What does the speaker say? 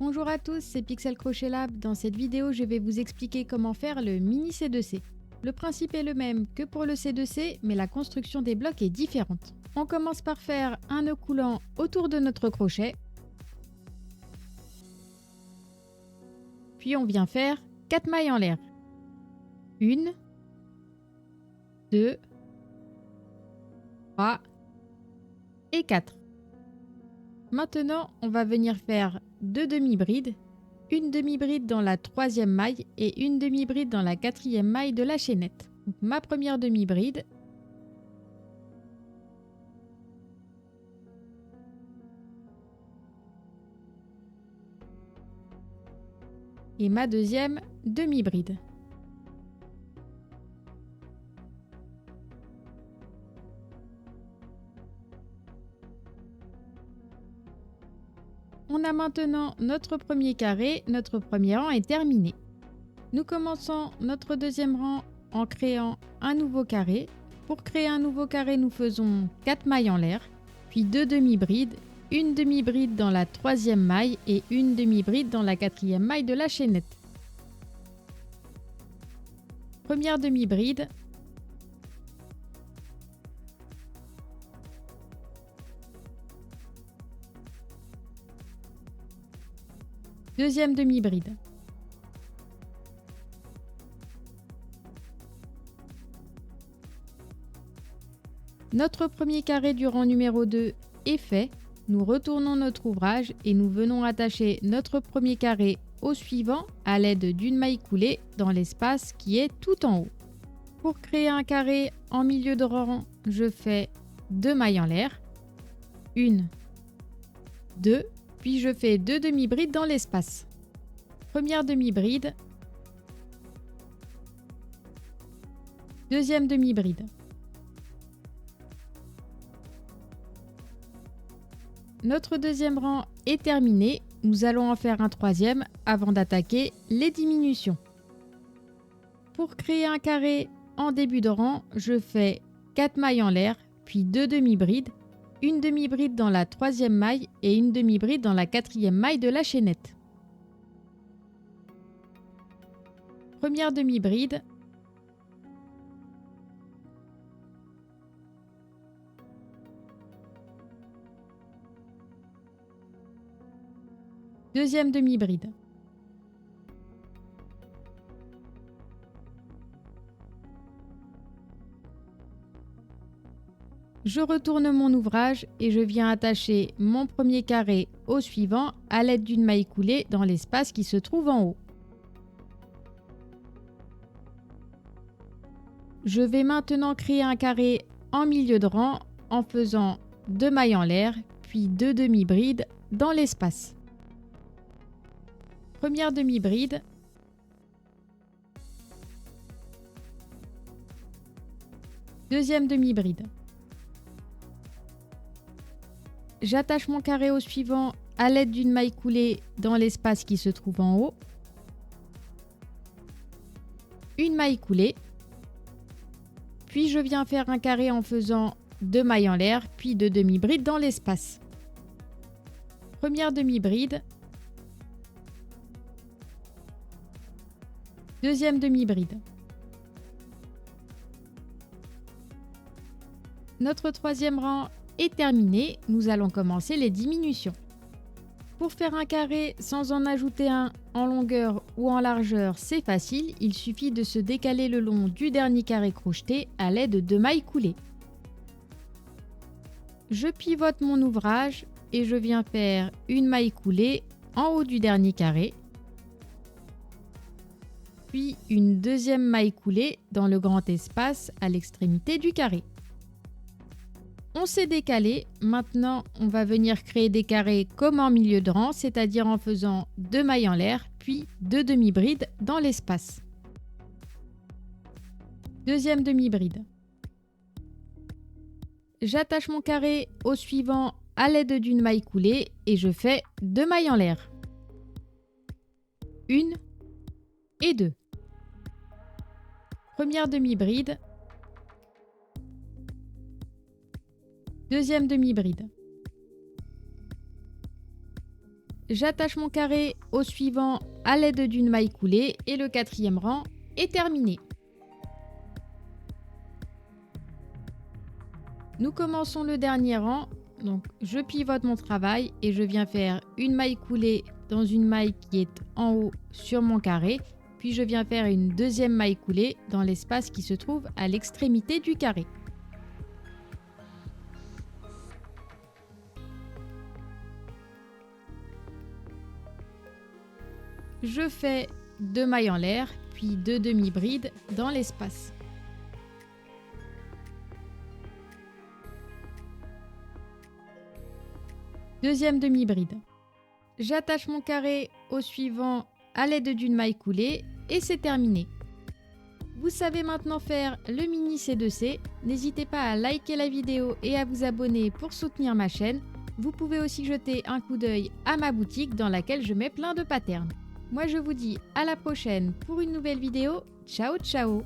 Bonjour à tous, c'est Pixel Crochet Lab. Dans cette vidéo, je vais vous expliquer comment faire le mini C2C. Le principe est le même que pour le C2C, mais la construction des blocs est différente. On commence par faire un nœud coulant autour de notre crochet. Puis on vient faire 4 mailles en l'air. 1, 2, 3 et 4. Maintenant, on va venir faire 2 demi-brides, une demi-bride dans la 3e maille et une demi-bride dans la 4e maille de la chaînette. Donc, ma première demi-bride. Et ma deuxième demi-bride. On a maintenant notre premier carré, notre premier rang est terminé. Nous commençons notre deuxième rang en créant un nouveau carré. Pour créer un nouveau carré, nous faisons 4 mailles en l'air, puis 2 demi-brides, une demi-bride dans la 3e maille et une demi-bride dans la 4e maille de la chaînette. Première demi-bride. Deuxième demi-bride. Notre premier carré du rang numéro 2 est fait. Nous retournons notre ouvrage et nous venons attacher notre premier carré au suivant à l'aide d'une maille coulée dans l'espace qui est tout en haut. Pour créer un carré en milieu de rang, je fais 2 mailles en l'air. 1, 2, puis je fais 2 demi-brides dans l'espace. Première demi-bride. Deuxième demi-bride. Notre deuxième rang est terminé. Nous allons en faire un troisième avant d'attaquer les diminutions. Pour créer un carré en début de rang, je fais 4 mailles en l'air, puis 2 demi-brides, une demi-bride dans la 3e maille et une demi-bride dans la 4e maille de la chaînette. Première demi-bride. Deuxième demi-bride. Je retourne mon ouvrage et je viens attacher mon premier carré au suivant à l'aide d'une maille coulée dans l'espace qui se trouve en haut. Je vais maintenant créer un carré en milieu de rang en faisant 2 mailles en l'air, puis 2 demi-brides dans l'espace. Première demi-bride. Deuxième demi-bride. J'attache mon carré au suivant à l'aide d'une maille coulée dans l'espace qui se trouve en haut. Une maille coulée. Puis je viens faire un carré en faisant 2 mailles en l'air, puis 2 demi-brides dans l'espace. Première demi-bride. Deuxième demi-bride. Notre troisième rang est terminé. Nous allons commencer les diminutions. Pour faire un carré sans en ajouter un en longueur ou en largeur, c'est facile. Il suffit de se décaler le long du dernier carré crocheté à l'aide de mailles coulées. Je pivote mon ouvrage et je viens faire une maille coulée en haut du dernier carré. Puis une deuxième maille coulée dans le grand espace à l'extrémité du carré. On s'est décalé, maintenant on va venir créer des carrés comme en milieu de rang, c'est-à-dire en faisant 2 mailles en l'air, puis 2 demi-brides dans l'espace. Deuxième demi-bride. J'attache mon carré au suivant à l'aide d'une maille coulée et je fais 2 mailles en l'air. 1 et 2. Première demi-bride. Deuxième demi-bride. J'attache mon carré au suivant à l'aide d'une maille coulée et le 4e rang est terminé. Nous commençons le dernier rang, donc je pivote mon travail et je viens faire une maille coulée dans une maille qui est en haut sur mon carré, puis je viens faire une deuxième maille coulée dans l'espace qui se trouve à l'extrémité du carré. Je fais 2 mailles en l'air, puis 2 demi-brides dans l'espace. Deuxième demi-bride. J'attache mon carré au suivant à l'aide d'une maille coulée et c'est terminé. Vous savez maintenant faire le mini C2C. N'hésitez pas à liker la vidéo et à vous abonner pour soutenir ma chaîne. Vous pouvez aussi jeter un coup d'œil à ma boutique dans laquelle je mets plein de patterns. Moi je vous dis à la prochaine pour une nouvelle vidéo. Ciao ciao!